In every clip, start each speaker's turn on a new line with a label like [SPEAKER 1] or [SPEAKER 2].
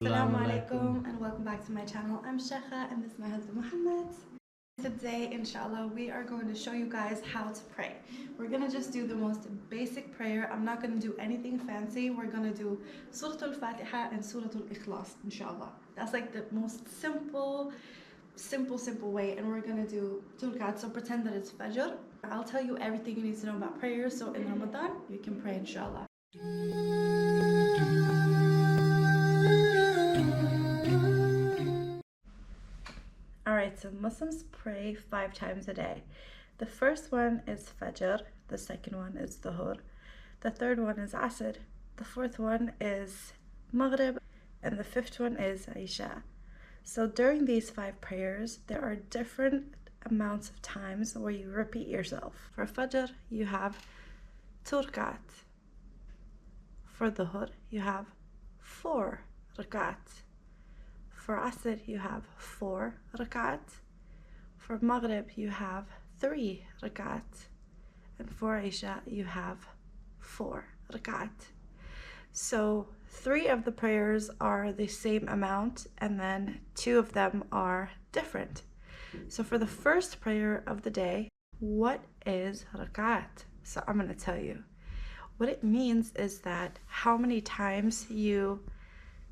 [SPEAKER 1] Assalamu alaikum and welcome back to my channel. I'm Sheikha and this is my husband Muhammad. Today, inshallah, we are going to show you guys how to pray. We're going to just do the most basic prayer. I'm not going to do anything fancy. We're going to do Surah Al-Fatiha and Surah Al-Ikhlas, inshallah. That's like the most simple way, and we're going to do 2 rakats. So pretend that it's Fajr. I'll tell you everything you need to know about prayer, so in Ramadan, you can pray, inshallah. Alright, so Muslims pray 5 times a day. The first one is Fajr, the second one is Dhuhr, the third one is Asr, the fourth one is Maghrib, and the fifth one is Isha. So during these 5 prayers, there are different amounts of times where you repeat yourself. For Fajr, you have 2 rakat. For Dhuhr, you have 4 rakat. For Asr, you have 4 rakat. For Maghrib, you have 3 rakat. And for Isha, you have 4 rakat. So 3 of the prayers are the same amount, and then 2 of them are different. So for the first prayer of the day, what is rakat? So I'm going to tell you. What it means is that how many times you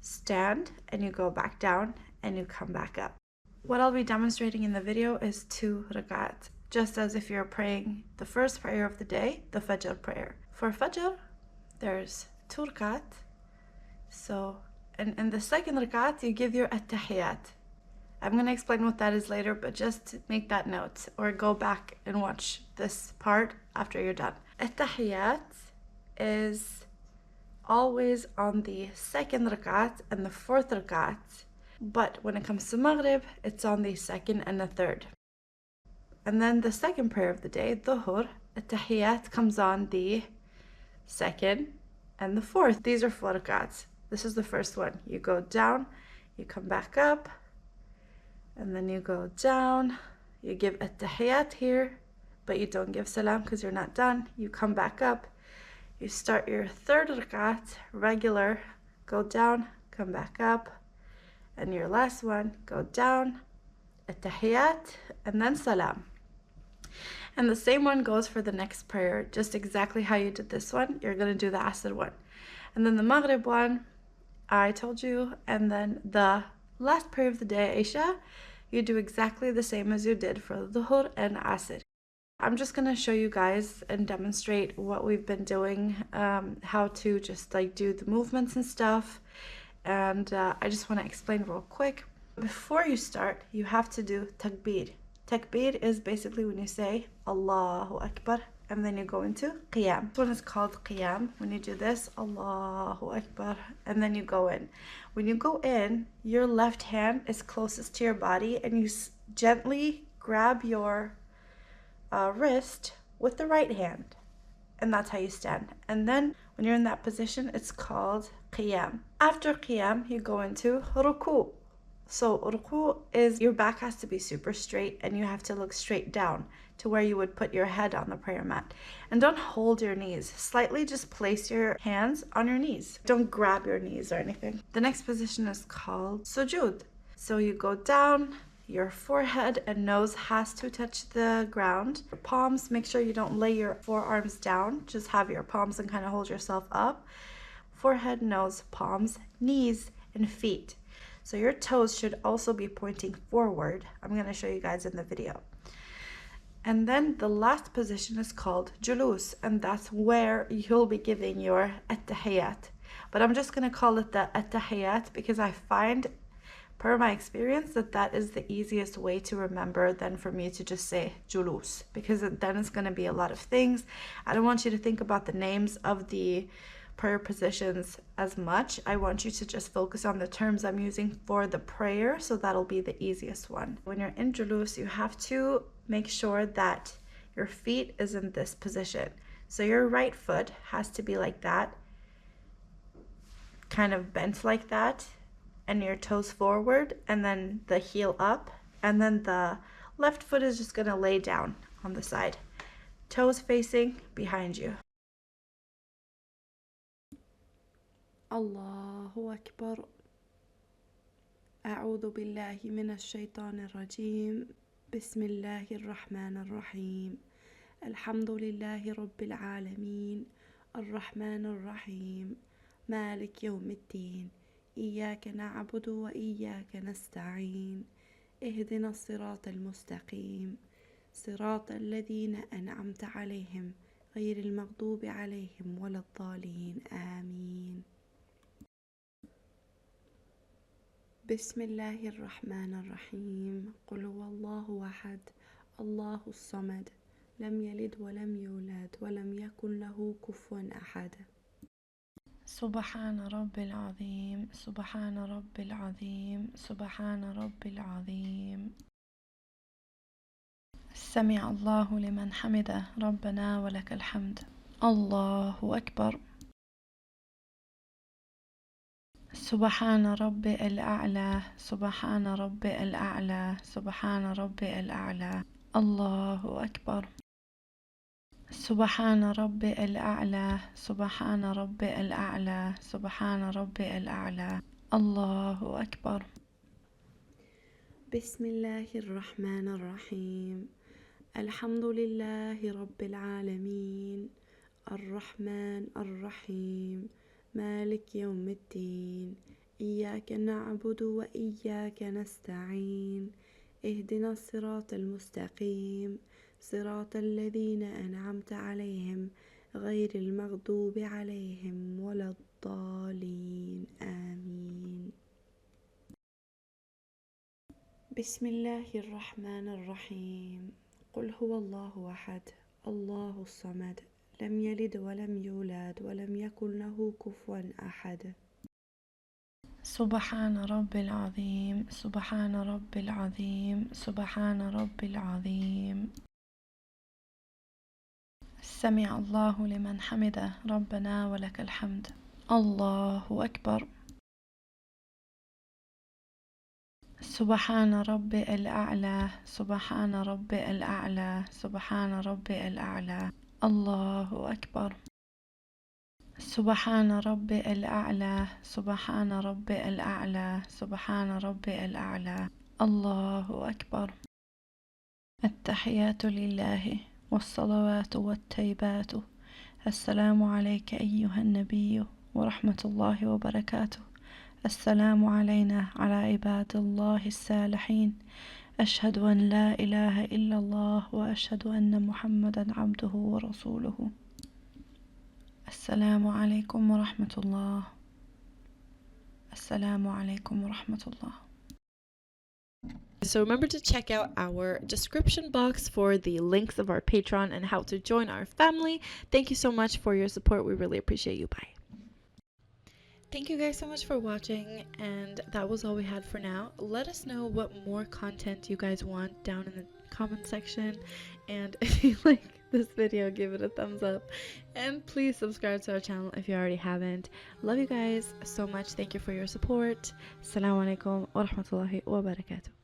[SPEAKER 1] stand and you go back down and you come back up. What I'll be demonstrating in the video is 2 rakat, just as if you're praying the first prayer of the day, the Fajr prayer. For Fajr, there's 2 rakat. So, and in the second rakat, you give your at-tahiyat. I'm going to explain what that is later, but just make that note or go back and watch this part after you're done. At-tahiyat is always on the second rakat and the fourth rakat, but when it comes to Maghrib, it's on the second and the third. And then the second prayer of the day, Dhuhr, at-tahiyat comes on the second and the fourth. These are 4 rakats. This is the first one. You go down, you come back up, and then you go down. You give at-tahiyat here, but you don't give salam because you're not done. You come back up. You start your third rakat, regular, go down, come back up, and your last one, go down, at-tahiyat, and then salam. And the same one goes for the next prayer, just exactly how you did this one. You're going to do the Asr one. And then the Maghrib one, I told you, and then the last prayer of the day, Isha, you do exactly the same as you did for Dhuhr and Asr. I'm just going to show you guys and demonstrate what we've been doing, how to just like do the movements and stuff. And I just want to explain real quick. Before you start, you have to do takbir. Takbir is basically when you say Allahu Akbar and then you go into qiyam. This one is called qiyam. When you do this, Allahu Akbar, and then you go in. When you go in, your left hand is closest to your body and you gently grab your wrist with the right hand, and that's how you stand. And then when you're in that position, it's called qiyam. After qiyam, you go into ruku. So ruku is your back has to be super straight and you have to look straight down to where you would put your head on the prayer mat. And don't hold your knees. Slightly just place your hands on your knees. Don't grab your knees or anything. The next position is called sujud. So you go down. Your forehead and nose has to touch the ground. Your palms, make sure you don't lay your forearms down. Just have your palms and kind of hold yourself up. Forehead, nose, palms, knees, and feet. So your toes should also be pointing forward. I'm going to show you guys in the video. And then the last position is called julus, and that's where you'll be giving your at-tahiyat. But I'm just going to call it the at-tahiyat because I find, per my experience, that is the easiest way to remember than for me to just say julus, because then it's going to be a lot of things. I don't want you to think about the names of the prayer positions as much. I want you to just focus on the terms I'm using for the prayer, so that'll be the easiest one. When you're in julus, you have to make sure that your feet is in this position. So your right foot has to be like that, kind of bent like that, and your toes forward, and then the heel up, and then the left foot is just going to lay down on the side, toes facing behind you. Allahu Akbar. أعوذ بالله من الشيطان الرجيم. بسم الله الرحمن الرحيم. الحمد لله رب العالمين، الرحمن الرحيم، مالك يوم الدين، إياك نعبد وإياك نستعين، اهدنا الصراط المستقيم، صراط الذين أنعمت عليهم غير المغضوب عليهم ولا الضالين، آمين. بسم الله الرحمن الرحيم. قل هو الله أحد، الله الصمد، لم يلد ولم يولد ولم يكن له كفوا أحد. سبحان رب العظيم، سبحان رب العظيم، سبحان رب العظيم. سمع الله لمن حمده، ربنا ولك الحمد. الله أكبر. سبحان ربي الأعلى، سبحان ربي الأعلى، سبحان ربي الأعلى. الله أكبر. سبحان ربي الأعلى، سبحان ربي الأعلى، سبحان ربي الأعلى. الله أكبر. بسم الله الرحمن الرحيم. الحمد لله رب العالمين، الرحمن الرحيم، مالك يوم الدين، إياك نعبد وإياك نستعين، اهدنا الصراط المستقيم، صراط الذين أنعمت عليهم غير المغضوب عليهم ولا الضالين، آمين. بسم الله الرحمن الرحيم. قل هو الله أحد، الله الصمد، لم يلد ولم يولد ولم يكن له كفوا أحد. سبحان رب العظيم، سبحان رب العظيم، سبحان رب العظيم. سمع الله لمن حمده، ربنا ولك الحمد. الله أكبر. سبحان ربي الأعلى، سبحان ربي الأعلى، سبحان ربي الأعلى. الله أكبر. سبحان ربي الأعلى، سبحان ربي الأعلى، سبحان ربي الأعلى. الله أكبر. التحيات لله والصلوات والتيبات. السلام عليك أيها النبي ورحمة الله وبركاته. السلام علينا على عباد الله الصالحين. أشهد أن لا إله إلا الله وأشهد أن محمدا عبده ورسوله. السلام عليكم ورحمة الله. السلام عليكم ورحمة الله.
[SPEAKER 2] So remember to check out our description box for the links of our Patreon and how to join our family. Thank you so much for your support. We really appreciate you. Bye. Thank you guys so much for watching, and that was all we had for now. Let us know what more content you guys want down in the comment section, and if you like this video, give it a thumbs up, and please subscribe to our channel if you already haven't. Love you guys so much. Thank you for your support. Assalamu alaikum wa rahmatullahi wa barakatuh.